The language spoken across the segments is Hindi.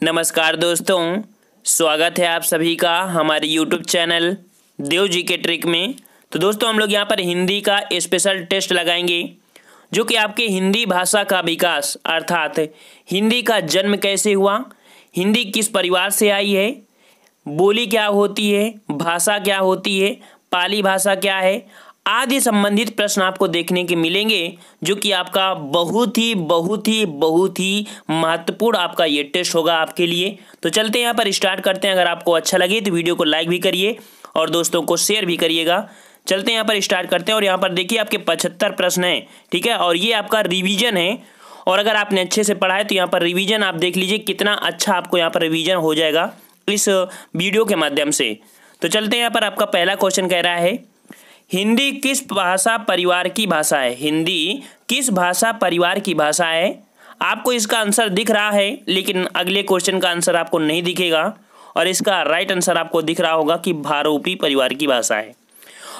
नमस्कार दोस्तों, स्वागत है आप सभी का हमारे YouTube चैनल देव जी के ट्रिक में। तो दोस्तों हम लोग यहाँ पर हिंदी का स्पेशल टेस्ट लगाएंगे जो कि आपके हिंदी भाषा का विकास अर्थात हिंदी का जन्म कैसे हुआ, हिंदी किस परिवार से आई है, बोली क्या होती है, भाषा क्या होती है, पाली भाषा क्या है आदि संबंधित प्रश्न आपको देखने के मिलेंगे जो कि आपका बहुत ही महत्वपूर्ण आपका ये टेस्ट होगा आपके लिए। तो चलते हैं यहाँ पर स्टार्ट करते हैं। अगर आपको अच्छा लगे तो वीडियो को लाइक भी करिए और दोस्तों को शेयर भी करिएगा। चलते हैं यहाँ पर स्टार्ट करते हैं और यहाँ पर देखिए आपके 75 प्रश्न हैं, ठीक है, और ये आपका रिवीजन है। और अगर आपने अच्छे से पढ़ा है तो यहाँ पर रिवीजन आप देख लीजिए कितना अच्छा आपको यहाँ पर रिवीजन हो जाएगा इस वीडियो के माध्यम से। तो चलते हैं यहाँ पर आपका पहला क्वेश्चन कह रहा है हिंदी किस भाषा परिवार की भाषा है। हिंदी किस भाषा परिवार की भाषा है। आपको इसका आंसर दिख रहा है लेकिन अगले क्वेश्चन का आंसर आपको नहीं दिखेगा और इसका राइट आंसर आपको दिख रहा होगा कि भारोपी परिवार की भाषा है।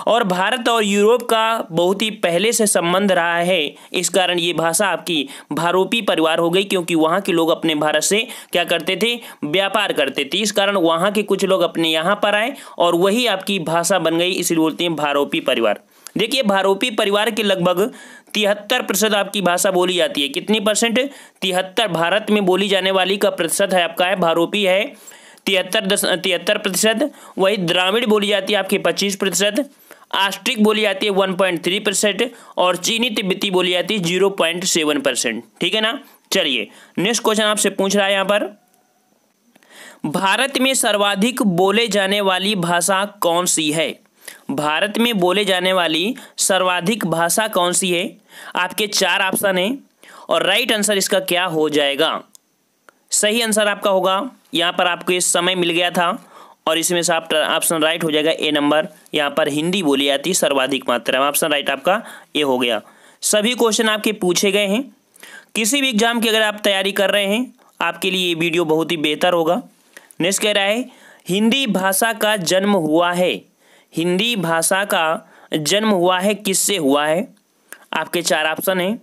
और भारत और यूरोप का बहुत ही पहले से संबंध रहा है, इस कारण ये भाषा आपकी भारोपी परिवार हो गई क्योंकि वहाँ के लोग अपने भारत से क्या करते थे, व्यापार करते थे। इस कारण वहाँ के कुछ लोग अपने यहाँ पर आए और वही आपकी भाषा बन गई, इसलिए बोलते हैं भारोपी परिवार। देखिए भारोपी परिवार के लगभग 73% आपकी भाषा बोली जाती है। कितनी परसेंट? 73। भारत में बोली जाने वाली का प्रतिशत है आपका है भारोपी है 73%। वही द्राविड़ बोली जाती है आपकी 25%, आस्ट्रिक बोली जाती है 1.3% और चीनी तिब्बती बोली जाती है 0.7%। ठीक है ना। चलिए नेक्स्ट क्वेश्चन आपसे पूछ रहा है यहाँ पर भारत में सर्वाधिक बोले जाने वाली भाषा कौन सी है। भारत में बोले जाने वाली सर्वाधिक भाषा कौन सी है। आपके 4 ऑप्शन हैं और राइट आंसर इसका क्या हो जाएगा। सही आंसर आपका होगा, यहाँ पर आपको इस समय मिल गया था और इसमें से आप ऑप्शन राइट हो जाएगा ए नंबर। यहाँ पर हिंदी बोली जाती है सर्वाधिक मात्रा में। ऑप्शन राइट आपका ए हो गया। सभी क्वेश्चन आपके पूछे गए हैं। किसी भी एग्जाम की अगर आप तैयारी कर रहे हैं आपके लिए ये वीडियो बहुत ही बेहतर होगा। नेक्स्ट कह रहा है हिंदी भाषा का जन्म हुआ है। हिंदी भाषा का जन्म हुआ है किससे हुआ है। आपके 4 ऑप्शन हैं।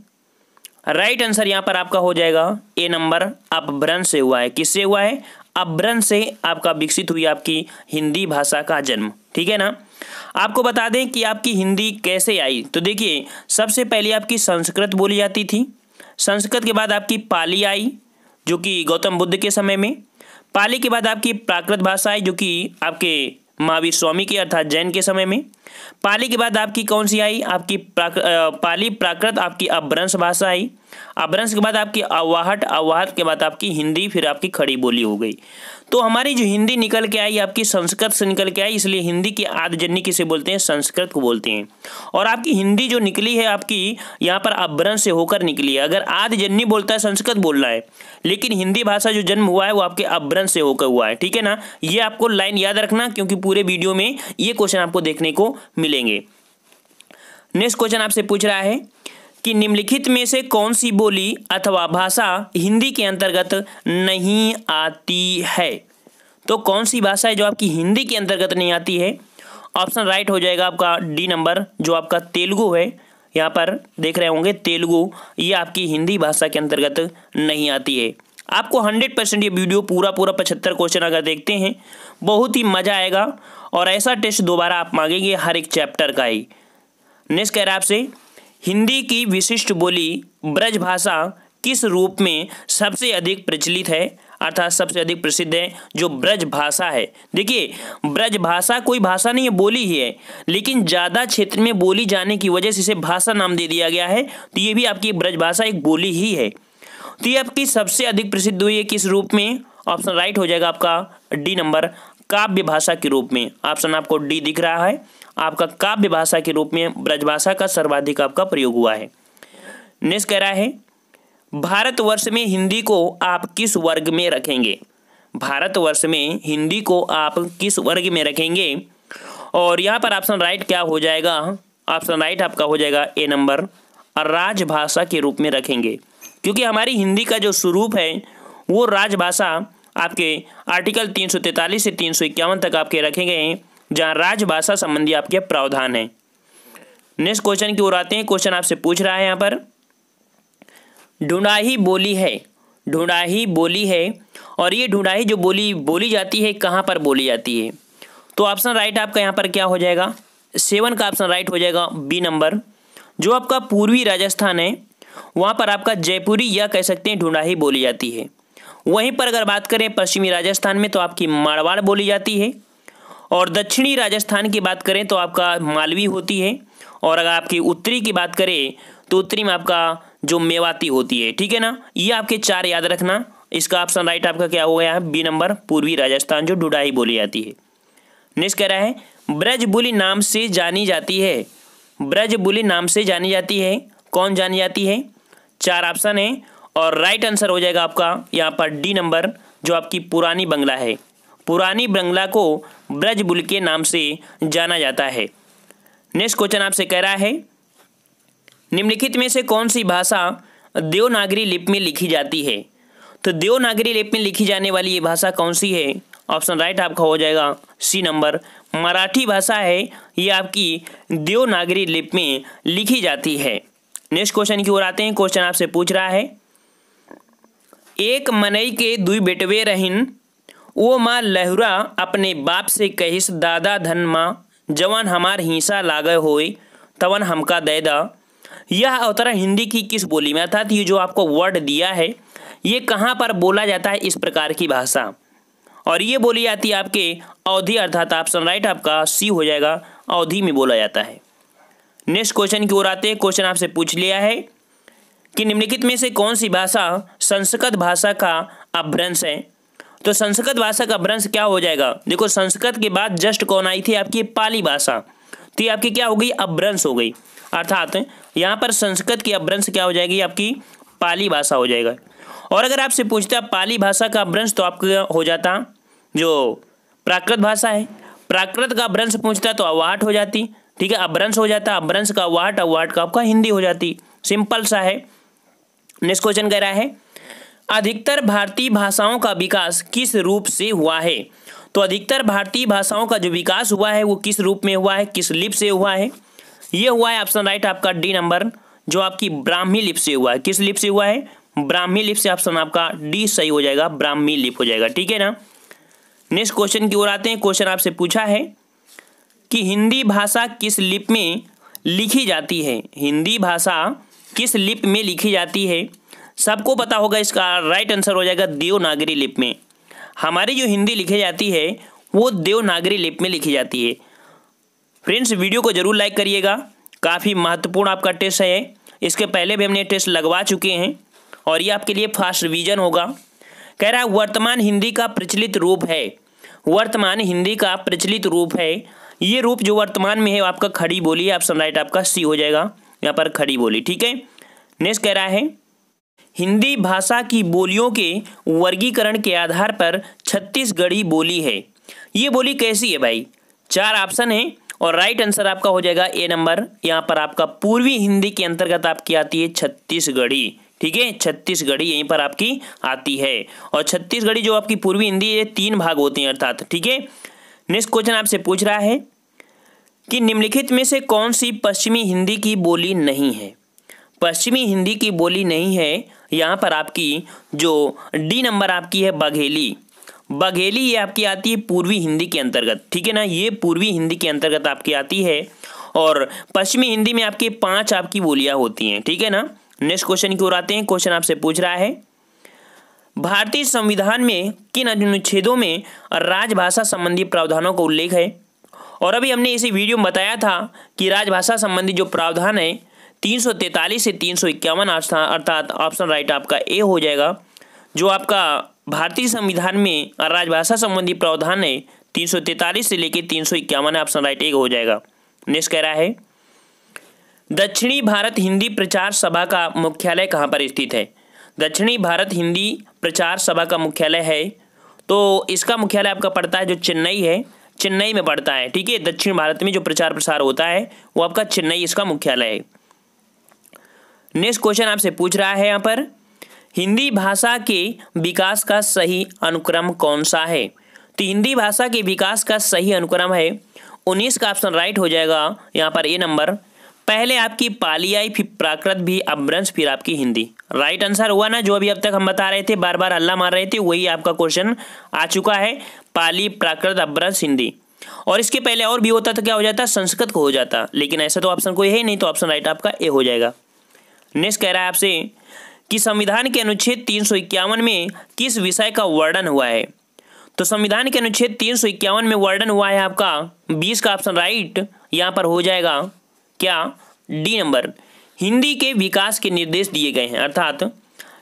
राइट आंसर यहाँ पर आपका हो जाएगा ए नंबर, अपभ्रंश से हुआ है। किससे हुआ है? अपभ्रंश से आपका विकसित हुई आपकी हिंदी भाषा का जन्म। ठीक है ना। आपको बता दें कि आपकी हिंदी कैसे आई। तो देखिए सबसे पहले आपकी संस्कृत बोली जाती थी। संस्कृत के बाद आपकी पाली आई जो कि गौतम बुद्ध के समय में। पाली के बाद आपकी प्राकृत भाषा आई जो कि आपके महावीर स्वामी के अर्थात जैन के समय में। पाली के बाद आपकी कौन सी आई? आपकी पाली प्राकृत आपकी अपभ्रंश भाषा आई। अपभ्रंश के बाद आपकी अव्वाहट, अव्वाहट के बाद आपकी हिंदी, फिर आपकी खड़ी बोली हो गई। तो हमारी जो हिंदी निकल के आई आपकी संस्कृत से निकल के आई, इसलिए हिंदी की आदिजन्य किसे बोलते हैं? संस्कृत को बोलते हैं। और आपकी हिंदी जो निकली है आपकी यहाँ पर अपभ्रंश से होकर निकली है। अगर आदिजन्य बोलता है संस्कृत बोलना है, लेकिन हिंदी भाषा जो जन्म हुआ है वो आपके अपभ्रंश से होकर हुआ है। ठीक है ना। ये आपको लाइन याद रखना क्योंकि पूरे वीडियो में ये क्वेश्चन आपको देखने को मिलेंगे। नेक्स्ट क्वेश्चन आपसे पूछ रहा है कि निम्नलिखित में से कौन सी बोली अथवा भाषा हिंदी के अंतर्गत नहीं आती है। तो कौन सी भाषा है जो आपकी हिंदी के अंतर्गत नहीं आती है। ऑप्शन राइट हो जाएगा आपका डी नंबर जो आपका तेलुगु है। यहाँ पर देख रहे होंगे तेलुगु, ये आपकी हिंदी भाषा के अंतर्गत नहीं आती है। आपको 100% ये वीडियो पूरा 75 क्वेश्चन अगर देखते हैं बहुत ही मज़ा आएगा और ऐसा टेस्ट दोबारा आप मांगेंगे हर एक चैप्टर का ही। नेक्स्ट कह रहा है आपसे हिंदी की विशिष्ट बोली ब्रज भाषा किस रूप में सबसे अधिक प्रचलित है अर्थात सबसे अधिक प्रसिद्ध है। जो ब्रज भाषा है, देखिए ब्रज भाषा कोई भाषा नहीं है, बोली ही है, लेकिन ज़्यादा क्षेत्र में बोली जाने की वजह से इसे भाषा नाम दे दिया गया है। तो ये भी आपकी ब्रज भाषा एक बोली ही है। तो ये आपकी सबसे अधिक प्रसिद्ध हुई है किस रूप में। ऑप्शन राइट हो जाएगा आपका डी नंबर, काव्य भाषा के रूप में। ऑप्शन आपको डी दिख रहा है, आपका काव्य भाषा के रूप में ब्रजभाषा का सर्वाधिक आपका प्रयोग हुआ है। नेक्स्ट कह रहा है भारतवर्ष में हिंदी को आप किस वर्ग में रखेंगे। भारतवर्ष में हिंदी को आप किस वर्ग में रखेंगे। और यहाँ पर ऑप्शन राइट क्या हो जाएगा। ऑप्शन राइट आपका हो जाएगा ए नंबर, राजभाषा के रूप में रखेंगे क्योंकि हमारी हिंदी का जो स्वरूप है वो राजभाषा आपके आर्टिकल 343 से 351 तक आपके रखे गए हैं जहाँ राजभाषा संबंधी आपके प्रावधान है। नेक्स्ट क्वेश्चन की ओर आते हैं। क्वेश्चन आपसे पूछ रहा है यहाँ पर ढूंढाही बोली है। ढूंढाही बोली है और ये ढूंढाई जो बोली बोली जाती है कहाँ पर बोली जाती है? तो ऑप्शन राइट आपका यहाँ पर क्या हो जाएगा? 7 का ऑप्शन राइट हो जाएगा, बी नंबर। जो आपका पूर्वी राजस्थान है वहाँ पर आपका जयपुरी या कह सकते हैं ढूंढाई बोली जाती है। वहीं पर अगर बात करें पश्चिमी राजस्थान में तो आपकी मारवाड़ बोली जाती है, और दक्षिणी राजस्थान की बात करें तो आपका मालवी होती है, और अगर आपकी उत्तरी की बात करें तो उत्तरी में आपका जो मेवाती होती है। ठीक है ना, ये आपके 4 याद रखना। इसका ऑप्शन राइट आपका क्या हो गया है? बी नंबर, पूर्वी राजस्थान जो ढूंढाई बोली जाती है। नेक्स्ट कह रहा है ब्रजबुली नाम से जानी जाती है। ब्रजबुली नाम से जानी जाती है, कौन जानी जाती है? 4 ऑप्शन है और राइट आंसर हो जाएगा आपका यहाँ पर डी नंबर, जो आपकी पुरानी बंगला है। पुरानी बंगला को ब्रजबुल के नाम से जाना जाता है। नेक्स्ट क्वेश्चन आपसे कह रहा है निम्नलिखित में से कौन सी भाषा देवनागरी लिपि में लिखी जाती है? तो देवनागरी लिपि में लिखी जाने वाली ये भाषा कौन सी है? ऑप्शन राइट आपका हो जाएगा सी नंबर, मराठी भाषा है, ये आपकी देवनागरी लिपि में लिखी जाती है। नेक्स्ट क्वेश्चन की ओर आते हैं। क्वेश्चन आपसे पूछ रहा है एक मनई के दुई बेटवे रहिन, वो माँ लहुरा अपने बाप से कहिस दादा धन माँ जवान हमार हिस्सा लागे होए तवन हमका दे दा। यह अवतरण हिंदी की किस बोली में, अर्थात ये जो आपको वर्ड दिया है ये कहाँ पर बोला जाता है इस प्रकार की भाषा? और ये बोली जाती है आपके अवधी, अर्थात ऑप्शन राइट आपका सी हो जाएगा, अवधी में बोला जाता है। नेक्स्ट क्वेश्चन की ओर आते हैं। क्वेश्चन आपसे पूछ लिया है कि निम्नलिखित में से कौन सी भाषा संस्कृत भाषा का अपभ्रंश है? तो संस्कृत भाषा का अपभ्रंश क्या हो जाएगा? देखो संस्कृत के बाद जस्ट कौन आई थी? आपकी पाली भाषा। तो ये आपकी क्या हो गई? अपभ्रंश हो गई, अर्थात यहाँ पर संस्कृत की अपभ्रंश क्या हो जाएगी? आपकी पाली भाषा हो जाएगा। और अगर आपसे पूछता पाली भाषा का अपभ्रंश तो आपका हो जाता जो प्राकृत भाषा है। प्राकृत का अपभ्रंश पूछता तो अवाहट हो जाती। ठीक है, अपभ्रंश हो जाता, अपभ्रंश का अवाहट, अवाहट का आपका हिंदी हो जाती। सिंपल सा है। नेक्स्ट क्वेश्चन कह रहा है अधिकतर भारतीय भाषाओं का विकास किस रूप से हुआ है? तो अधिकतर भारतीय भाषाओं का जो विकास हुआ है वो किस रूप में हुआ है, किस लिपि से हुआ है? ये हुआ है ऑप्शन राइट आपका डी नंबर, जो आपकी ब्राह्मी लिपि से हुआ है। किस लिपि से हुआ है? ब्राह्मी लिपि से। ऑप्शन आपका डी सही हो जाएगा, ब्राह्मी लिपि हो जाएगा। ठीक है ना। नेक्स्ट क्वेश्चन की ओर आते हैं। क्वेश्चन आपसे पूछा है कि हिंदी भाषा किस लिपि में लिखी जाती है? हिंदी भाषा किस लिपि में लिखी जाती है? सबको पता होगा, इसका राइट आंसर हो जाएगा देवनागरी लिपि में। हमारी जो हिंदी लिखी जाती है वो देवनागरी लिपि में लिखी जाती है। फ्रेंड्स वीडियो को जरूर लाइक करिएगा, काफ़ी महत्वपूर्ण आपका टेस्ट है। इसके पहले भी हमने टेस्ट लगवा चुके हैं और ये आपके लिए फास्ट रिवीजन होगा। कह रहा है वर्तमान हिंदी का प्रचलित रूप है। वर्तमान हिंदी का प्रचलित रूप है, ये रूप जो वर्तमान में है आपका खड़ी बोली है। ऑप्शन राइट आपका सी हो जाएगा, यहाँ पर खड़ी बोली। ठीक है। नेक्स्ट कह रहा है हिंदी भाषा की बोलियों के वर्गीकरण के आधार पर छत्तीसगढ़ी बोली है। ये बोली कैसी है भाई? 4 ऑप्शन है और राइट आंसर आपका हो जाएगा ए नंबर। यहाँ पर आपका पूर्वी हिंदी के अंतर्गत आपकी आती है छत्तीसगढ़ी। ठीक है, छत्तीसगढ़ी यहीं पर आपकी आती है। और छत्तीसगढ़ी जो आपकी पूर्वी हिंदी है 3 भाग होते हैं अर्थात। ठीक है। नेक्स्ट क्वेश्चन आपसे पूछ रहा है कि निम्नलिखित में से कौन सी पश्चिमी हिंदी की बोली नहीं है? पश्चिमी हिंदी की बोली नहीं है, यहाँ पर आपकी जो डी नंबर आपकी है बघेली। बघेली ये आपकी आती है पूर्वी हिंदी के अंतर्गत। ठीक है ना, ये पूर्वी हिंदी के अंतर्गत आपकी आती है और पश्चिमी हिंदी में आपके 5 आपकी बोलियां होती हैं। ठीक है ना। नेक्स्ट क्वेश्चन की ओर आते हैं। क्वेश्चन आपसे पूछ रहा है भारतीय संविधान में किन अनुच्छेदों में राजभाषा संबंधी प्रावधानों का उल्लेख है? और अभी हमने इसी वीडियो में बताया था कि राजभाषा संबंधी जो प्रावधान है 343 से 351 अर्थात ऑप्शन राइट आपका ए हो जाएगा। जो आपका भारतीय संविधान में राजभाषा संबंधी प्रावधान है 343 से लेकर 351 ऑप्शन राइट ए हो जाएगा। नेक्स्ट कह रहा है दक्षिणी भारत हिंदी प्रचार सभा का मुख्यालय कहाँ पर स्थित है? दक्षिणी भारत हिंदी प्रचार सभा का मुख्यालय है तो इसका मुख्यालय आपका पड़ता है जो चेन्नई है, चेन्नई में पड़ता है। ठीक है, दक्षिण भारत में जो प्रचार प्रसार होता है वो आपका चेन्नई इसका मुख्यालय है। नेक्स्ट क्वेश्चन आपसे पूछ रहा है यहाँ पर हिंदी भाषा के विकास का सही अनुक्रम कौन सा है? तो हिंदी भाषा के विकास का सही अनुक्रम है 19 का ऑप्शन राइट हो जाएगा यहाँ पर ए नंबर। पहले आपकी पाली आई, फिर प्राकृत भी, अपभ्रंश, फिर आपकी हिंदी। राइट आंसर हुआ ना, जो अभी अब तक हम बता रहे थे, बार बार हल्ला मार रहे थे, वही आपका क्वेश्चन आ चुका है। पाली, प्राकृत, अपभ्रंश, हिंदी। और इसके पहले और भी होता तो क्या हो जाता, संस्कृत को हो जाता, लेकिन ऐसा तो ऑप्शन कोई है ही नहीं, तो ऑप्शन राइट आपका ए हो जाएगा। नेक्स्ट कह रहा है आपसे कि संविधान के अनुच्छेद 351 में किस विषय का वर्णन हुआ है। तो संविधान के अनुच्छेद 351 में वर्णन हुआ है आपका 20 का ऑप्शन राइट यहाँ पर हो जाएगा क्या, डी नंबर। हिंदी के विकास के निर्देश दिए गए हैं, अर्थात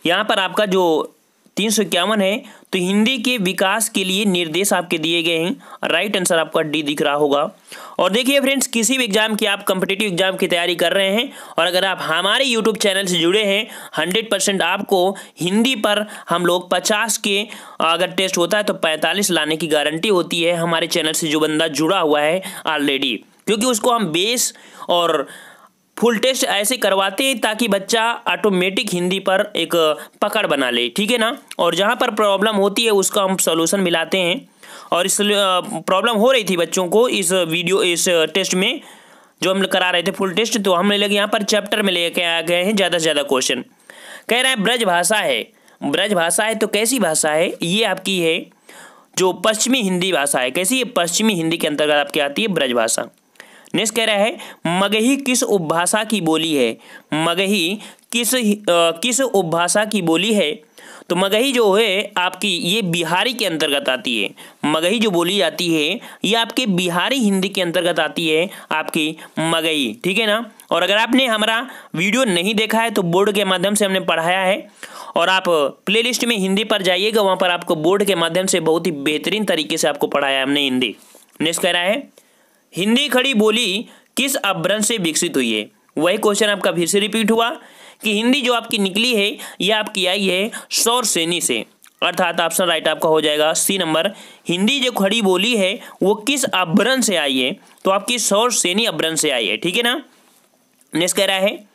यहाँ पर आपका जो 351 है तो हिंदी के विकास के लिए निर्देश आपके दिए गए हैं। राइट आंसर आपका डी दिख रहा होगा। और देखिए फ्रेंड्स, किसी भी एग्जाम की आप कॉम्पिटिटिव एग्जाम की तैयारी कर रहे हैं और अगर आप हमारे यूट्यूब चैनल से जुड़े हैं, 100% आपको हिंदी पर हम लोग 50 के अगर टेस्ट होता है तो 45 लाने की गारंटी होती है हमारे चैनल से जो बंदा जुड़ा हुआ है ऑलरेडी, क्योंकि उसको हम बेस और फुल टेस्ट ऐसे करवाते हैं ताकि बच्चा ऑटोमेटिक हिंदी पर एक पकड़ बना ले, ठीक है ना। और जहाँ पर प्रॉब्लम होती है उसका हम सॉल्यूशन मिलाते हैं। और इस प्रॉब्लम हो रही थी बच्चों को इस टेस्ट में जो हम करा रहे थे फुल टेस्ट, तो हमने लगे यहाँ पर चैप्टर में लेके आ गए हैं ज़्यादा से ज़्यादा क्वेश्चन। कह रहा है ब्रज भाषा है, ब्रज भाषा है तो कैसी भाषा है, ये आपकी है जो पश्चिमी हिंदी भाषा है। कैसी है, पश्चिमी हिंदी के अंतर्गत आपकी आती है ब्रज भाषा। नेक्स्ट कह रहा है मगही किस उपभाषा की बोली है, मगही किस उपभाषा की बोली है। तो मगही जो है आपकी ये बिहारी के अंतर्गत आती है। मगही जो बोली जाती है ये आपके बिहारी हिंदी के अंतर्गत आती है आपकी मगही, ठीक है ना। और अगर आपने हमारा वीडियो नहीं देखा है तो बोर्ड के माध्यम से हमने पढ़ाया है, और आप प्लेलिस्ट में हिंदी पर जाइएगा, वहाँ पर आपको बोर्ड के माध्यम से बहुत ही बेहतरीन तरीके से आपको पढ़ाया है हमने हिंदी। नेक्स्ट कह रहा है हिंदी खड़ी बोली किस अपभ्रंश से विकसित हुई है। वही क्वेश्चन आपका फिर से रिपीट हुआ कि हिंदी जो आपकी निकली है ये आपकी आई है सौर सेनी से, अर्थात ऑप्शन राइट आपका हो जाएगा सी नंबर। हिंदी जो खड़ी बोली है वो किस अपभ्रंश से आई है, तो आपकी सौर सेनी अपभ्रंश से आई है, ठीक है ना। नेक्स्ट कह रहा है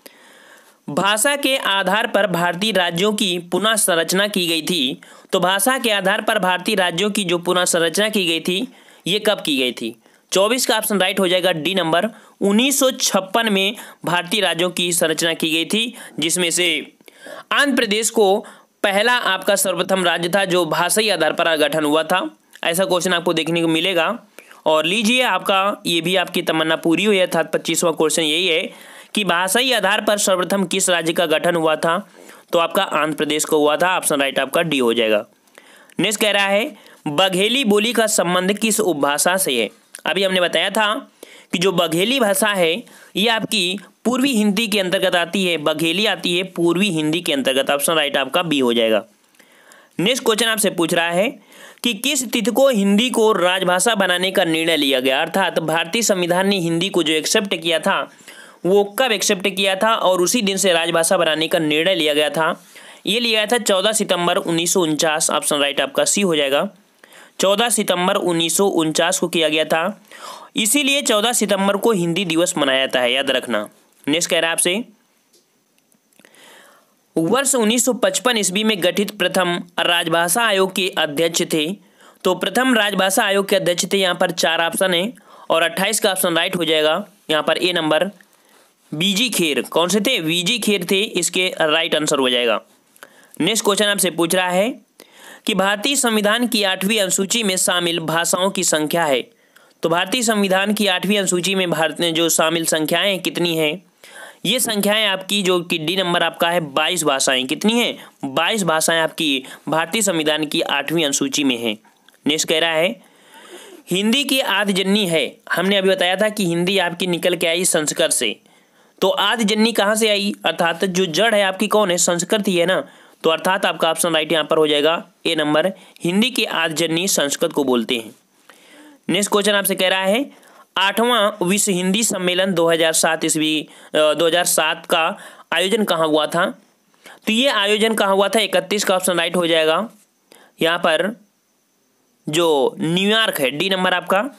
भाषा के आधार पर भारतीय राज्यों की पुनः संरचना की गई थी। तो भाषा के आधार पर भारतीय राज्यों की जो पुनः संरचना की गई थी ये कब की गई थी। 24 का ऑप्शन राइट हो जाएगा डी नंबर। 1956 में भारतीय राज्यों की संरचना की गई थी, जिसमें से आंध्र प्रदेश को पहला आपका सर्वप्रथम राज्य था जो भाषाई आधार पर गठन हुआ था। ऐसा क्वेश्चन आपको देखने को मिलेगा। और लीजिए आपका ये भी आपकी तमन्ना पूरी हुई है, अर्थात 25वां क्वेश्चन यही है कि भाषाई आधार पर सर्वप्रथम किस राज्य का गठन हुआ था। तो आपका आंध्र प्रदेश को हुआ था, ऑप्शन राइट आपका डी हो जाएगा। नेक्स्ट कह रहा है बघेली बोली का संबंध किस उपभाषा से है। अभी हमने बताया था कि जो बघेली भाषा है ये आपकी पूर्वी हिंदी के अंतर्गत आती है, बघेली आती है पूर्वी हिंदी के अंतर्गत, ऑप्शन राइट आपका बी हो जाएगा। नेक्स्ट क्वेश्चन आपसे पूछ रहा है कि किस तिथि को हिंदी को राजभाषा बनाने का निर्णय लिया गया, अर्थात भारतीय संविधान ने हिंदी को जो एक्सेप्ट किया था वो कब एक्सेप्ट किया था और उसी दिन से राजभाषा बनाने का निर्णय लिया गया था। ये लिया था 14 सितंबर 1949, ऑप्शन राइट आपका सी हो जाएगा। 14 सितंबर 1949 को किया गया था, इसीलिए 14 सितंबर को हिंदी दिवस मनाया जाता है, याद रखना। नेक्स्ट कह रहा है आपसे वर्ष 1955 ईस्वी में गठित प्रथम राजभाषा आयोग के अध्यक्ष थे। तो प्रथम राजभाषा आयोग के अध्यक्ष थे, यहाँ पर 4 ऑप्शन है और 28 का ऑप्शन राइट हो जाएगा। यहाँ पर ए नंबर वीजी खेर, कौन से थे, वीजी खेर थे, इसके राइट आंसर हो जाएगा। नेक्स्ट क्वेश्चन आपसे पूछ रहा है कि भारतीय संविधान की 8वीं अनुसूची में शामिल भाषाओं की संख्या है। तो भारतीय संविधान की 8वीं अनुसूची में भारत में जो शामिल संख्याएं कितनी हैं, ये संख्याएं आपकी जो कि डी नंबर आपका है 22 भाषाएं, कितनी हैं, 22 भाषाएं आपकी भारतीय संविधान की 8वीं अनुसूची में है। नेक्स्ट कह रहा है हिंदी की आदिजन्नी है। हमने अभी बताया था कि हिंदी आपकी निकल के आई संस्कृत से, तो आदिजन्नी कहाँ से आई, अर्थात जो जड़ है आपकी कौन है, संस्कृत ही है ना। तो अर्थात आपका ऑप्शन राइट यहाँ पर हो जाएगा ए नंबर, हिंदी की आदिजन्नी संस्कृत को बोलते हैं। नेक्स्ट क्वेश्चन आपसे कह रहा है 8वां विश्व हिंदी सम्मेलन 2007 का आयोजन कहाँ हुआ था। तो ये आयोजन कहाँ हुआ था, 31 का ऑप्शन राइट हो जाएगा। यहाँ पर जो न्यूयॉर्क है, डी नंबर आपका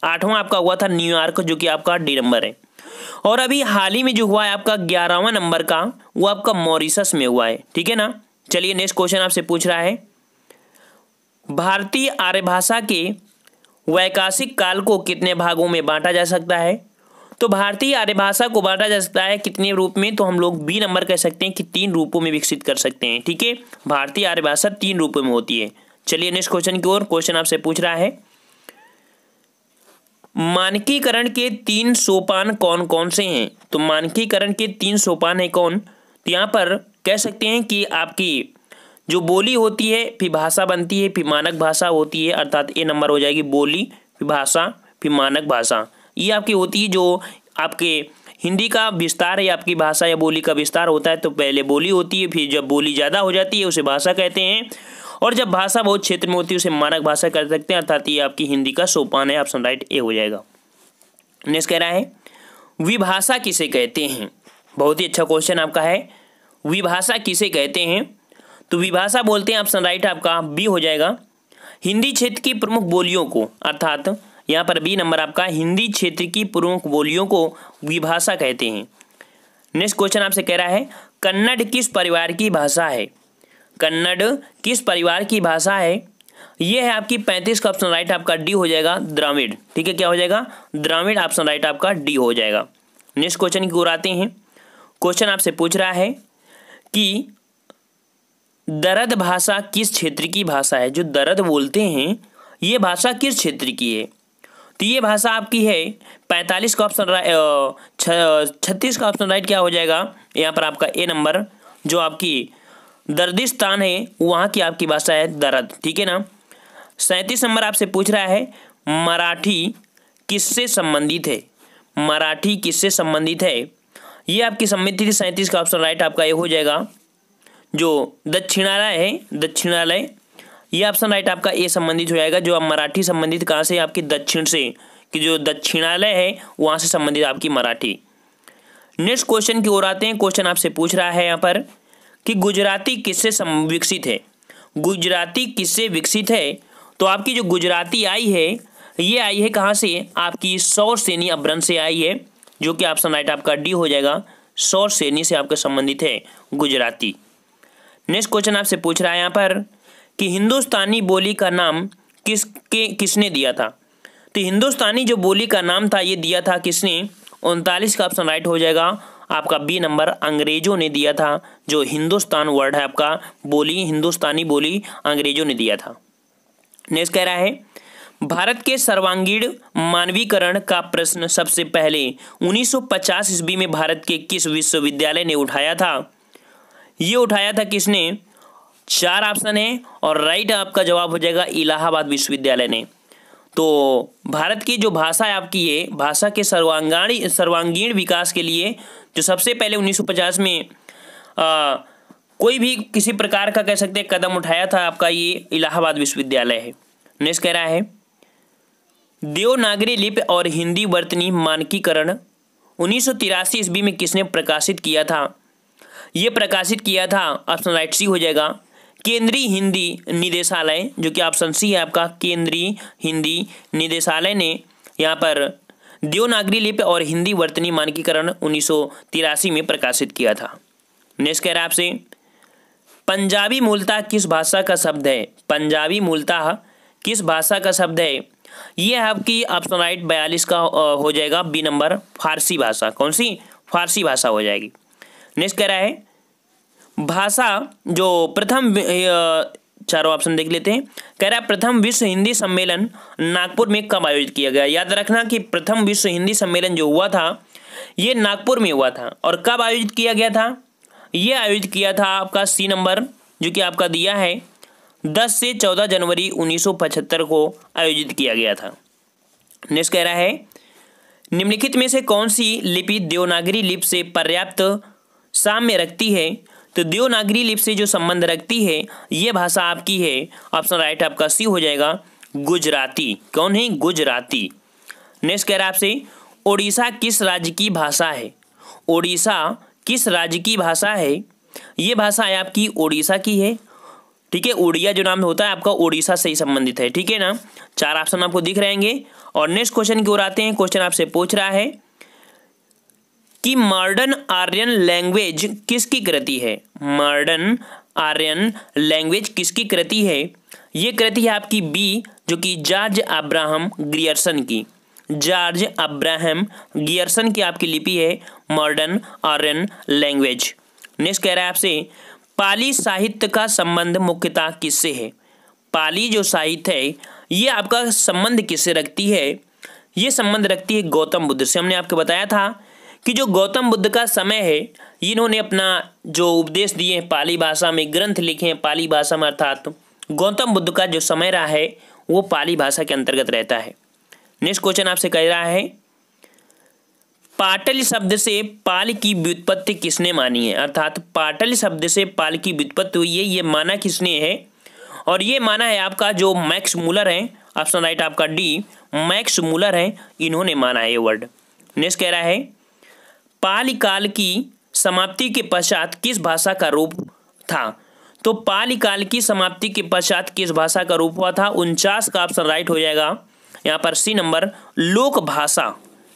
8वां आपका हुआ था न्यूयॉर्क, जो कि आपका डी नंबर है। और अभी हाल ही में जो हुआ है आपका 11वां नंबर का, वो आपका मॉरिशस में हुआ है, ठीक है ना। चलिए नेक्स्ट क्वेश्चन आपसे पूछ रहा है भारतीय आर्य भाषा के वैकासिक काल को कितने भागों में बांटा जा सकता है। तो भारतीय आर्य भाषा को बांटा जा सकता है कितने रूप में, तो हम लोग बी नंबर कह सकते हैं कि 3 रूपों में विकसित कर सकते हैं। ठीक है, भारतीय आर्य भाषा 3 रूपों में होती है। चलिए नेक्स्ट क्वेश्चन की ओर। क्वेश्चन आपसे पूछ रहा है मानकीकरण के 3 सोपान कौन कौन से हैं। तो मानकीकरण के 3 सोपान है कौन, तो यहाँ पर कह सकते हैं कि आपकी जो बोली होती है, फिर भाषा बनती है, फिर मानक भाषा होती है, अर्थात ए नंबर हो जाएगी बोली, फिर भाषा, फिर मानक भाषा। ये आपकी होती है जो आपके हिंदी का विस्तार है, आपकी भाषा या बोली का विस्तार होता है तो पहले बोली होती है, फिर जब बोली ज़्यादा हो जाती है उसे भाषा कहते हैं, और जब भाषा बहुत क्षेत्र में होती है उसे मानक भाषा कर सकते हैं, अर्थात ये आपकी हिंदी का सोपान है। ऑप्शन राइट ए हो जाएगा। नेक्स्ट कह रहा है विभाषा किसे कहते हैं। बहुत ही अच्छा क्वेश्चन आपका है, विभाषा किसे कहते हैं। तो विभाषा बोलते हैं, ऑप्शन राइट आपका बी हो जाएगा, हिंदी क्षेत्र की प्रमुख बोलियों को, अर्थात यहाँ पर बी नंबर आपका हिंदी क्षेत्र की प्रमुख बोलियों को विभाषा कहते हैं। नेक्स्ट क्वेश्चन आपसे कह रहा है कन्नड़ किस परिवार की भाषा है। कन्नड़ किस परिवार की भाषा है, ये है आपकी 35 का ऑप्शन राइट आपका डी हो जाएगा, द्राविड़। ठीक है, क्या हो जाएगा, द्राविड़। ऑप्शन राइट आपका डी हो जाएगा। नेक्स्ट क्वेश्चन की ओर आते हैं। क्वेश्चन आपसे पूछ रहा है कि दरद भाषा किस क्षेत्र की भाषा है। जो दरद बोलते हैं ये भाषा किस क्षेत्र की है, तो ये भाषा आपकी है 45 का ऑप्शन 36 का ऑप्शन राइट क्या हो जाएगा, यहाँ पर आपका ए नंबर जो आपकी दर्दिस्तान है वहाँ की आपकी भाषा है दरद। ठीक है ना। 37 नंबर आपसे पूछ रहा है मराठी किससे संबंधित है। मराठी किससे संबंधित है, ये आपकी सम्मिति थी। 37 का ऑप्शन राइट आपका ए हो जाएगा, जो दक्षिणालय है, दक्षिणालय, ये ऑप्शन राइट आपका ए संबंधित हो जाएगा। जो आप मराठी संबंधित कहाँ से, आपकी दक्षिण से, कि जो दक्षिणालय है वहाँ से संबंधित आपकी मराठी। नेक्स्ट क्वेश्चन की ओर आते हैं। क्वेश्चन आपसे पूछ रहा है यहाँ पर कि गुजराती किससे विकसित है। गुजराती किससे विकसित है, तो आपकी जो गुजराती आई है ये आई है कहाँ से, आपकी सौर सेनी अपभ्रंश से आई है, जो कि ऑप्शन राइट आपका डी हो जाएगा, सौर सेनी से आपका संबंधित है गुजराती। नेक्स्ट क्वेश्चन आपसे पूछ रहा है यहाँ पर कि हिंदुस्तानी बोली का नाम किसने दिया था। तो हिंदुस्तानी जो बोली का नाम था ये दिया था किसने, 39 का ऑप्शन राइट हो जाएगा आपका बी नंबर, अंग्रेजों ने दिया था। जो हिंदुस्तान वर्ड है आपका बोली, हिंदुस्तानी बोली अंग्रेजों ने दिया था। नेक्स्ट कह रहा है भारत के सर्वांगीण मानवीकरण का प्रश्न सबसे पहले 1950 ईस्वी में भारत के किस विश्वविद्यालय ने उठाया था। ये उठाया था किसने, 4 ऑप्शन है और राइट आपका जवाब हो जाएगा इलाहाबाद विश्वविद्यालय ने। तो भारत की जो भाषा है आपकी, ये भाषा के सर्वांगीण विकास के लिए जो सबसे पहले 1950 में कोई भी किसी प्रकार का कह सकते हैं कदम उठाया था आपका, ये इलाहाबाद विश्वविद्यालय है। नेक्स्ट कह रहा है देवनागरी लिपि और हिंदी वर्तनी मानकीकरण 1983 ईस्वी में किसने प्रकाशित किया था। ये प्रकाशित किया था, ऑप्शन राइट सी हो जाएगा, केंद्रीय हिंदी निदेशालय, जो कि ऑप्शन सी है आपका, केंद्रीय हिंदी निदेशालय ने यहाँ पर देवनागरी लिपि और हिंदी वर्तनी मानकीकरण 1983 में प्रकाशित किया था। नेक्स्ट कह रहा है आपसे पंजाबी मूलतः किस भाषा का शब्द है। पंजाबी मूलतः किस भाषा का शब्द है, ये आपकी ऑप्शन राइट 42 का हो जाएगा, बी नंबर, फारसी भाषा। कौन सी, फारसी भाषा हो जाएगी। नेक्स्ट कह रहा है भाषा जो प्रथम, चारों ऑप्शन देख लेते हैं। कह रहा है प्रथम विश्व हिंदी सम्मेलन नागपुर में कब आयोजित किया गया। याद रखना कि प्रथम विश्व हिंदी सम्मेलन जो हुआ था ये नागपुर में हुआ था, और कब आयोजित किया गया था, ये आयोजित किया था आपका सी नंबर, जो कि आपका दिया है 10 से 14 जनवरी 1975 को आयोजित किया गया था। नेक्स्ट कह रहा है निम्नलिखित में से कौन सी लिपि देवनागरी लिपि से पर्याप्त साम्य रखती है। तो देवनागरी लिपि से जो संबंध रखती है ये भाषा आपकी है, ऑप्शन राइट आपका सी हो जाएगा, गुजराती। कौन है, गुजराती। नेक्स्ट कह रहा है आपसे ओडिशा किस राज्य की भाषा है। ओडिशा किस राज्य की भाषा है, ये भाषा है आपकी ओडिशा की है। ठीक है, ओडिया जो नाम होता है आपका ओडिशा से ही संबंधित है। ठीक है ना, 4 ऑप्शन आपको दिख रहेंगे। और नेक्स्ट क्वेश्चन की ओर आते हैं। क्वेश्चन आपसे पूछ रहा है कि मॉडर्न आर्यन लैंग्वेज किसकी कृति है। मॉडर्न आर्यन लैंग्वेज किसकी कृति है, ये कृति है आपकी बी, जो कि जॉर्ज अब्राहम ग्रियर्सन की। जॉर्ज अब्राहम गियर्सन की आपकी लिपि है मॉडर्न आर्यन लैंग्वेज। नेक्स्ट कह रहा है आपसे पाली साहित्य का संबंध मुख्यतः किससे है। पाली जो साहित्य है ये आपका संबंध किससे रखती है, ये संबंध रखती है गौतम बुद्ध से। हमने आपको बताया था कि जो गौतम बुद्ध का समय है इन्होंने अपना जो उपदेश दिए हैं पाली भाषा में, ग्रंथ लिखे हैं पाली भाषा में, अर्थात गौतम बुद्ध का जो समय रहा है वो पाली भाषा के अंतर्गत रहता है। नेक्स्ट क्वेश्चन आपसे कह रहा है पाटली शब्द से पाल की व्युत्पत्ति किसने मानी है, अर्थात पाटली शब्द से पाल की व्युत्पत्ति हुई है, ये माना किसने है, और ये माना है आपका जो मैक्स मूलर है, ऑप्शन राइट आपका डी मैक्स मूलर है, इन्होंने माना है ये वर्ड। नेक्स्ट कह रहा है पाली काल की समाप्ति के पश्चात किस भाषा का रूप था, तो पाली काल की समाप्ति के पश्चात किस भाषा का रूप हुआ था, 49 का ऑप्शन राइट हो जाएगा यहाँ पर सी नंबर लोक भाषा।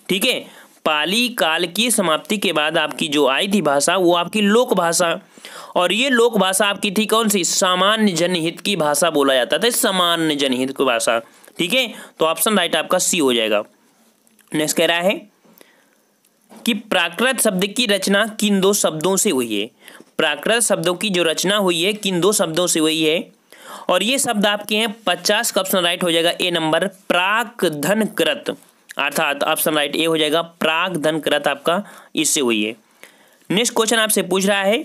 ठीक है, पाली काल की समाप्ति के बाद आपकी जो आई थी भाषा वो आपकी लोक भाषा, और ये लोक भाषा आपकी थी कौन सी, सामान्य जनहित की भाषा बोला जाता था, सामान्य जनहित की भाषा। ठीक है, तो ऑप्शन राइट आपका सी हो जाएगा। नेक्स्ट कह रहा है कि प्राकृत शब्द की रचना किन दो शब्दों से हुई है, प्राकृत शब्दों की जो रचना हुई है किन दो शब्दों से हुई है, और ये शब्द आपके हैं 50 का ऑप्शन राइट हो जाएगा ए नंबर प्राक धन कृत, अर्थात ऑप्शन राइट ए हो जाएगा प्राक धन कृत आपका इससे हुई है। नेक्स्ट क्वेश्चन आपसे पूछ रहा है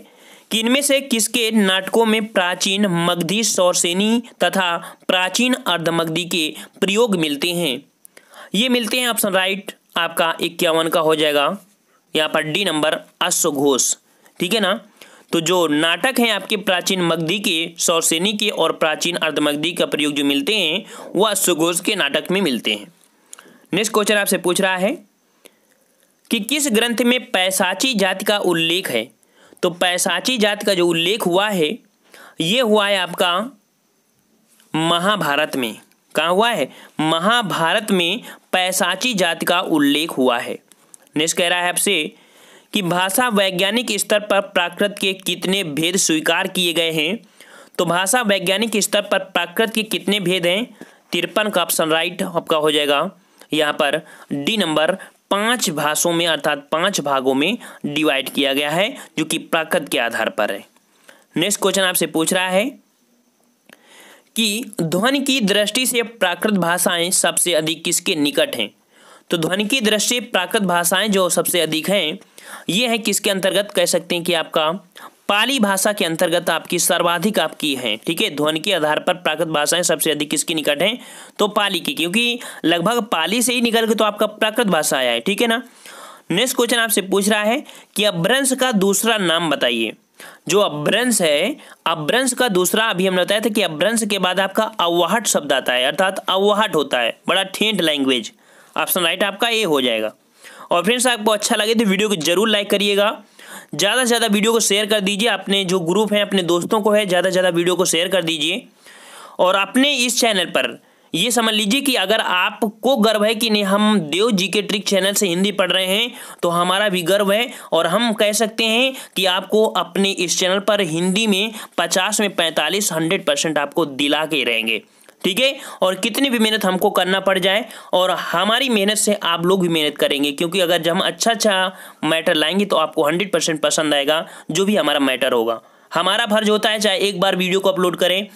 कि इनमें से किसके नाटकों में प्राचीन मगधी सौरसेनी तथा प्राचीन अर्धमगधी के प्रयोग मिलते हैं, ये मिलते हैं ऑप्शन राइट आपका 51 का हो जाएगा यहाँ पर डी नंबर अश्वघोष। ठीक है ना, तो जो नाटक हैं आपके प्राचीन मगधी के, सौरसेनी के और प्राचीन अर्धमगधी का प्रयोग जो मिलते हैं वो अश्वघोष के नाटक में मिलते हैं। नेक्स्ट क्वेश्चन आपसे पूछ रहा है कि किस ग्रंथ में पैशाची जाति का उल्लेख है, तो पैशाची जाति का जो उल्लेख हुआ है ये हुआ है आपका महाभारत में। कहाँ हुआ है, महाभारत में पैशाची जाति का उल्लेख हुआ है। नेक्स्ट कह रहा है आपसे कि भाषा वैज्ञानिक स्तर पर प्राकृत के कितने भेद स्वीकार किए गए हैं, तो भाषा वैज्ञानिक स्तर पर प्राकृत के कितने भेद हैं, 53 का ऑप्शन राइट आपका हो जाएगा यहाँ पर डी नंबर 5 भाषाओं में अर्थात 5 भागों में डिवाइड किया गया है जो कि प्राकृत के आधार पर है। नेक्स्ट क्वेश्चन आपसे पूछ रहा है कि ध्वनि की दृष्टि से प्राकृत भाषाएं सबसे अधिक किसके निकट हैं, तो ध्वनि की दृष्टि से प्राकृत भाषाएं जो सबसे अधिक हैं ये है किसके अंतर्गत, कह सकते हैं कि आपका पाली भाषा के अंतर्गत आपकी सर्वाधिक आपकी है। ठीक है, ध्वनि के आधार पर प्राकृत भाषाएं सबसे अधिक किसकी निकट हैं, तो पाली की, क्योंकि लगभग पाली से ही निकल के तो आपका प्राकृत भाषा आया है। ठीक है ना। नेक्स्ट क्वेश्चन आपसे पूछ रहा है कि अपभ्रंश का दूसरा नाम बताइए। जो अपभ्रंश है, अपभ्रंश का दूसरा, अभी हमने बताया था कि अपभ्रंश के बाद आपका अव्वाहट शब्द आता है, अर्थात अव्वाहट होता है, बड़ा ठेठ लैंग्वेज। ऑप्शन राइट आपका ए हो जाएगा। और फ्रेंड्स आपको अच्छा लगे तो वीडियो को जरूर लाइक करिएगा, ज़्यादा से ज़्यादा वीडियो को शेयर कर दीजिए, अपने जो ग्रुप हैं अपने दोस्तों को है ज़्यादा से ज़्यादा वीडियो को शेयर कर दीजिए। और अपने इस चैनल पर ये समझ लीजिए कि अगर आपको गर्व है कि नहीं हम देव जी के ट्रिक चैनल से हिंदी पढ़ रहे हैं तो हमारा भी गर्व है, और हम कह सकते हैं कि आपको अपने इस चैनल पर हिंदी में 50 में 45 100% आपको दिला के रहेंगे। ठीक है, और कितनी भी मेहनत हमको करना पड़ जाए और हमारी मेहनत से आप लोग भी मेहनत करेंगे, क्योंकि अगर जब हम अच्छा मैटर लाएंगे तो आपको 100% पसंद आएगा जो भी हमारा मैटर होगा। हमारा फर्ज होता है चाहे एक बार वीडियो को अपलोड करें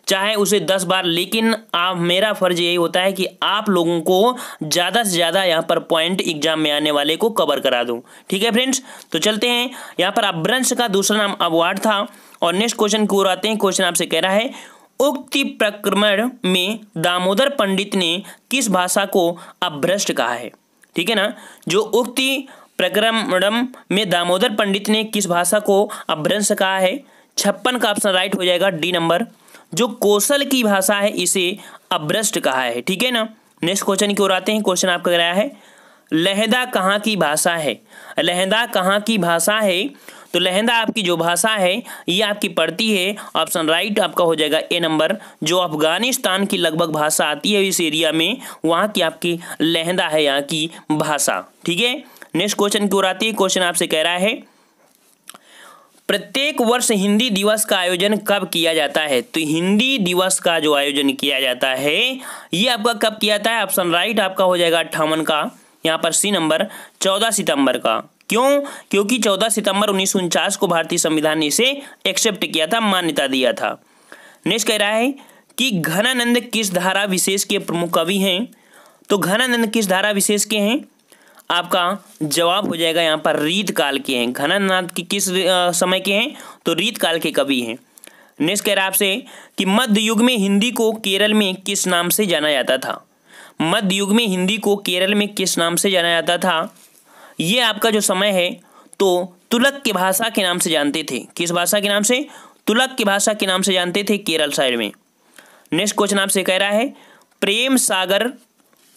चाहे उसे 10 बार, लेकिन मेरा फर्ज यही होता है कि आप लोगों को ज़्यादा से ज़्यादा यहाँ पर पॉइंट एग्जाम में आने वाले को कवर करा दूँ। ठीक है फ्रेंड्स, तो चलते हैं। यहाँ पर अपभ्रंश का दूसरा नाम अवार्ड था। और नेक्स्ट क्वेश्चन की ओर आते हैं। क्वेश्चन आपसे कह रहा है उक्ति प्रक्रमण में दामोदर पंडित ने किस भाषा को अपभ्रष्ट कहा है। ठीक है ना, जो उक्ति प्रक्रमण में दामोदर पंडित ने किस भाषा को अपभ्रंश कहा है, 56 का ऑप्शन राइट हो जाएगा डी नंबर। जो कौशल की भाषा है इसे अपभ्रष्ट कहा है। ठीक है ना। नेक्स्ट क्वेश्चन की ओर आते हैं। क्वेश्चन आपका कह रहा है लहंदा कहाँ की भाषा है, लहंदा कहाँ की भाषा है, तो लहंदा आपकी जो भाषा है ये आपकी पड़ती है, ऑप्शन राइट आपका हो जाएगा ए नंबर। जो अफगानिस्तान की लगभग भाषा आती है इस एरिया में, वहाँ की आपकी लहंदा है यहाँ की भाषा। ठीक है। नेक्स्ट क्वेश्चन की ओर आती है। क्वेश्चन आपसे कह रहा है प्रत्येक वर्ष हिंदी दिवस का आयोजन कब किया जाता है? तो हिंदी दिवस का जो आयोजन किया जाता है ये आपका कब किया जाता है? ऑप्शन राइट आपका हो जाएगा 58 का, यहाँ पर सी नंबर 14 सितंबर का। क्यों? क्योंकि 14 सितंबर 1949 को भारतीय संविधान ने इसे एक्सेप्ट किया था, मान्यता दिया था। नेक्स्ट कह रहा है कि घनानंद किस धारा विशेष के प्रमुख कवि हैं? तो घनानंद किस धारा विशेष के हैं? आपका जवाब हो जाएगा यहाँ पर रीत काल के हैं। घनानंद की किस समय के हैं? तो रीत काल के कवि हैं। नेक्स्ट कह रहा है आपसे कि मध्य युग में हिंदी को केरल में किस नाम से जाना जाता था? मध्य युग में हिंदी को केरल में किस नाम से जाना जाता था? ये आपका जो समय है तो तुलक की भाषा के नाम से जानते थे। किस भाषा के नाम से? तुलक की भाषा के नाम से जानते थे केरल साइड में। नेक्स्ट क्वेश्चन आपसे कह रहा है प्रेम सागर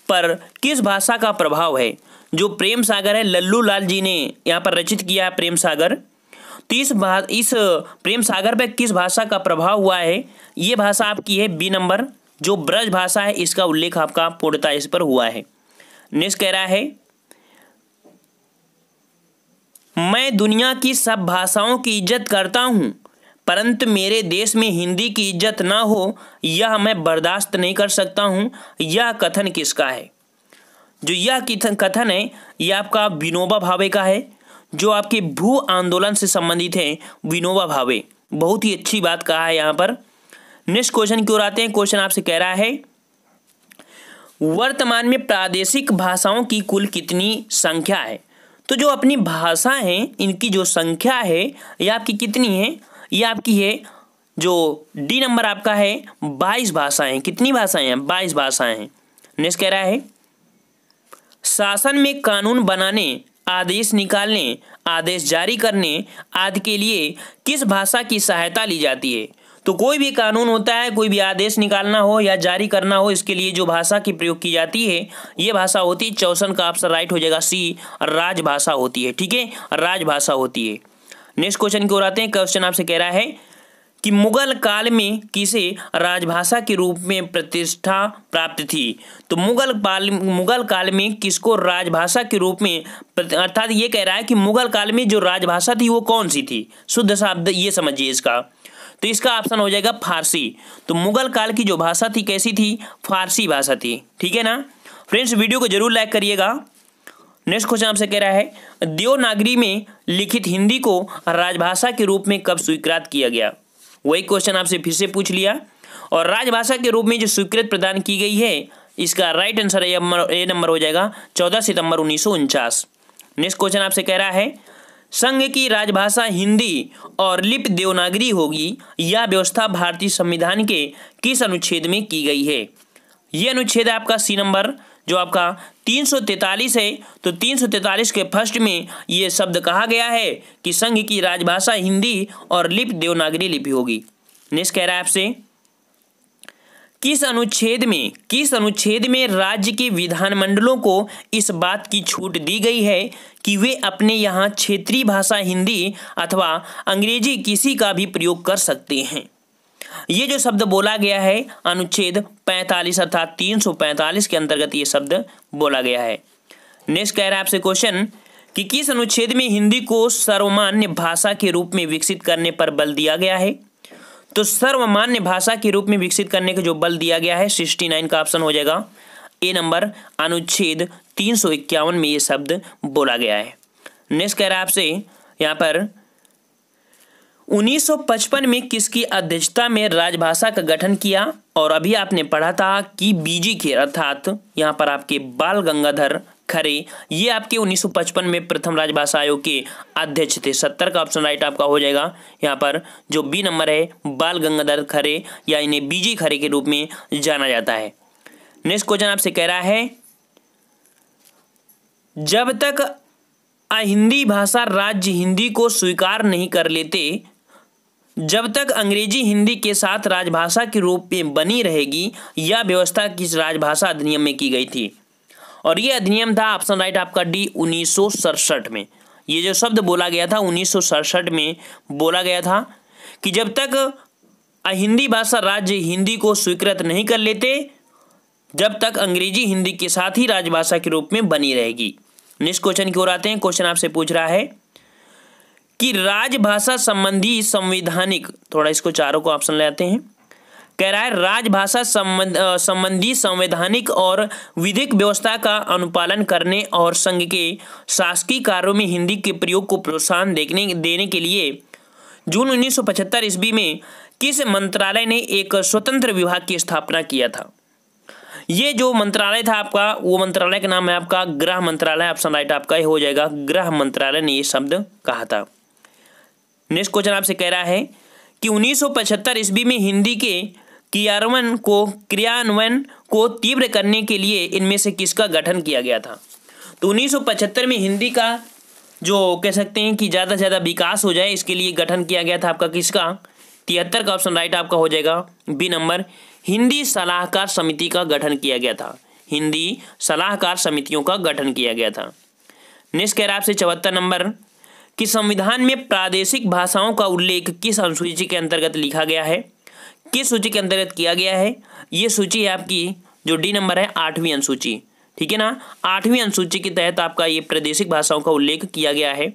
पर किस भाषा का प्रभाव है? जो प्रेम सागर है लल्लू लाल जी ने यहाँ पर रचित किया है प्रेम सागर। तो इस प्रेम सागर पर किस भाषा का प्रभाव हुआ है? ये भाषा आपकी है बी नंबर, जो ब्रज भाषा है इसका उल्लेख आपका पूर्णतः इस पर हुआ है। नेक्स्ट कह रहा है मैं दुनिया की सब भाषाओं की इज्जत करता हूँ परंतु मेरे देश में हिंदी की इज्जत ना हो यह मैं बर्दाश्त नहीं कर सकता हूँ। यह कथन किसका है? जो यह कथन है यह आपका विनोबा भावे का है, जो आपके भू आंदोलन से संबंधित है। विनोबा भावे बहुत ही अच्छी बात कहा है यहाँ पर। नेक्स्ट क्वेश्चन की ओर आते हैं। क्वेश्चन आपसे कह रहा है वर्तमान में प्रादेशिक भाषाओं की कुल कितनी संख्या है? तो जो अपनी भाषा है इनकी जो संख्या है यह आपकी कितनी है? ये आपकी है जो डी नंबर आपका है 22 भाषाएं। कितनी भाषाएं हैं? 22 भाषाएं हैं। नेक्स्ट कह रहा है शासन में कानून बनाने, आदेश निकालने, आदेश जारी करने आदि के लिए किस भाषा की सहायता ली जाती है? तो कोई भी कानून होता है, कोई भी आदेश निकालना हो या जारी करना हो, इसके लिए जो भाषा की प्रयोग की जाती है ये भाषा होती है 64 का ऑप्शन राइट हो जाएगा सी, राजभाषा होती है। ठीक है, राजभाषा होती है। नेक्स्ट क्वेश्चन की ओर आते हैं। क्वेश्चन आपसे कह रहा है कि मुगल काल में किसे राजभाषा के रूप में प्रतिष्ठा प्राप्त थी? तो मुगल काल में किसको राजभाषा के रूप में, अर्थात ये कह रहा है कि मुगल काल में जो राजभाषा थी वो कौन सी थी? शुद्ध शब्द ये समझिए इसका। तो इसका ऑप्शन हो जाएगा फारसी। तो मुगल काल की जो भाषा थी कैसी थी? फारसी भाषा थी। ठीक है ना फ्रेंड्स, वीडियो को जरूर लाइक करिएगा। नेक्स्ट क्वेश्चन आपसे कह रहा है देवनागरी में लिखित हिंदी को राजभाषा के रूप में कब स्वीकृत किया गया? वही क्वेश्चन आपसे फिर से पूछ लिया। और राजभाषा के रूप में जो स्वीकृत प्रदान की गई है इसका राइट आंसर ए नंबर हो जाएगा 14 सितंबर 1949। नेक्स्ट क्वेश्चन आपसे कह रहा है संघ की राजभाषा हिंदी और लिपि देवनागरी होगी, यह व्यवस्था भारतीय संविधान के किस अनुच्छेद में की गई है? यह अनुच्छेद आपका सी नंबर जो आपका 343 है। तो 343 के फर्स्ट में ये शब्द कहा गया है कि संघ की राजभाषा हिंदी और लिपि देवनागरी लिपि होगी। नेक्स्ट कह रहा है आपसे किस अनुच्छेद में राज्य के विधानमंडलों को इस बात की छूट दी गई है कि वे अपने यहाँ क्षेत्रीय भाषा हिंदी अथवा अंग्रेजी किसी का भी प्रयोग कर सकते हैं? ये जो शब्द बोला गया है अनुच्छेद 45 अर्थात 345 के अंतर्गत ये शब्द बोला गया है। नेक्स्ट कह रहा है आपसे क्वेश्चन कि किस अनुच्छेद में हिंदी को सर्वमान्य भाषा के रूप में विकसित करने पर बल दिया गया है? तो सर्वमान्य भाषा के रूप में विकसित करने का जो बल दिया गया है 69 का ऑप्शन हो जाएगा ए नंबर, अनुच्छेद 351 में ये शब्द बोला गया है। नेक्स्ट कह रहा है आपसे यहाँ पर 1955 में किसकी अध्यक्षता में राजभाषा का गठन किया? और अभी आपने पढ़ा था कि बीजी खेर अर्थात यहाँ पर आपके बाल गंगाधर खरे ये आपके 1955 में प्रथम राजभाषा आयोग के अध्यक्ष थे। 70 का ऑप्शन राइट आपका हो जाएगा। यहाँ पर जो बी नंबर है बाल गंगाधर खरे या इन्हें बीजी खरे के रूप में जाना जाता है। नेक्स्ट क्वेश्चन आपसे कह रहा है जब तक हिंदी भाषा राज्य हिंदी को स्वीकार नहीं कर लेते, जब तक अंग्रेजी हिंदी के साथ राजभाषा के रूप में बनी रहेगी, यह व्यवस्था किस राजभाषा अधिनियम में की गई थी? और ये अधिनियम था ऑप्शन राइट आपका डी 1967 में। ये जो शब्द बोला गया था 1967 में बोला गया था कि जब तक हिंदी भाषा राज्य हिंदी को स्वीकृत नहीं कर लेते, जब तक अंग्रेजी हिंदी के साथ ही राजभाषा के रूप में बनी रहेगी। नेक्स्ट क्वेश्चन की ओर आते हैं। क्वेश्चन आपसे पूछ रहा है कि राजभाषा संबंधी संवैधानिक, थोड़ा इसको चारों को ऑप्शन ले आते हैं, कह रहा है राजभाषा संबंधी संवैधानिक और विधिक व्यवस्था का अनुपालन करने और संघ के शासकीय कार्यों में हिंदी के प्रयोग को प्रोत्साहन देने के लिए जून 1975 ईस्वी में किस मंत्रालय ने एक स्वतंत्र विभाग की स्थापना किया था। ये जो मंत्रालय था आपका, वो मंत्रालय का नाम है आपका गृह मंत्रालय। ऑप्शन राइट आपका ये हो जाएगा, गृह मंत्रालय ने ये शब्द कहा था। नेक्स्ट क्वेश्चन आपसे कह रहा है कि 1975 ईस्वी में हिंदी के क्रियान्वयन को तीव्र करने के लिए इनमें से किसका गठन किया गया था। तो 1975 में हिंदी का जो कह सकते हैं कि ज़्यादा से ज़्यादा विकास हो जाए, इसके लिए गठन किया गया था आपका किसका, 73 का ऑप्शन राइट आपका हो जाएगा, बी नंबर, हिंदी सलाहकार समिति का गठन किया गया था। हिंदी सलाहकार समितियों का गठन किया गया था। नेक्स्ट कह रहा है आपसे 74 नंबर कि संविधान में प्रादेशिक भाषाओं का उल्लेख किस अनुसूची के अंतर्गत लिखा गया है, किस सूची के अंतर्गत किया गया है। ये सूची है आपकी जो डी नंबर है 8वीं अनुसूची, ठीक है ना। 8वीं अनुसूची के तहत आपका ये प्रादेशिक भाषाओं का उल्लेख किया गया है।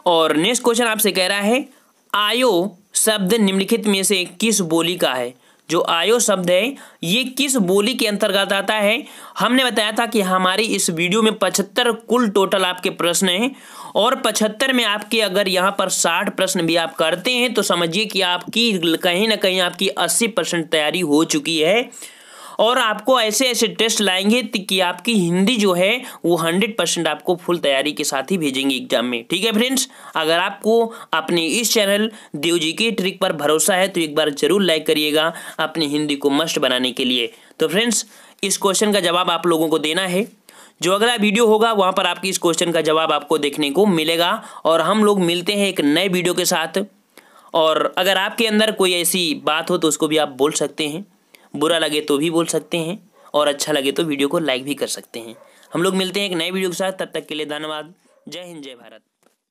और नेक्स्ट क्वेश्चन आपसे कह रहा है आयो शब्द निम्नलिखित में से किस बोली का है। जो आयो शब्द है ये किस बोली के अंतर्गत आता है। हमने बताया था कि हमारी इस वीडियो में 75 कुल टोटल आपके प्रश्न हैं और 75 में आपके अगर यहाँ पर 60 प्रश्न भी आप करते हैं तो समझिए कि आपकी कहीं ना कहीं आपकी 80% तैयारी हो चुकी है। और आपको ऐसे ऐसे टेस्ट लाएंगे कि आपकी हिंदी जो है वो 100% आपको फुल तैयारी के साथ ही भेजेंगे एग्जाम में, ठीक है फ्रेंड्स। अगर आपको अपने इस चैनल देव जी के ट्रिक पर भरोसा है तो एक बार जरूर लाइक करिएगा अपनी हिंदी को मस्त बनाने के लिए। तो फ्रेंड्स इस क्वेश्चन का जवाब आप लोगों को देना है। जो अगला वीडियो होगा वहाँ पर आपकी इस क्वेश्चन का जवाब आपको देखने को मिलेगा और हम लोग मिलते हैं एक नए वीडियो के साथ। और अगर आपके अंदर कोई ऐसी बात हो तो उसको भी आप बोल सकते हैं, बुरा लगे तो भी बोल सकते हैं और अच्छा लगे तो वीडियो को लाइक भी कर सकते हैं। हम लोग मिलते हैं एक नए वीडियो के साथ, तब तक के लिए धन्यवाद। जय हिंद, जय भारत।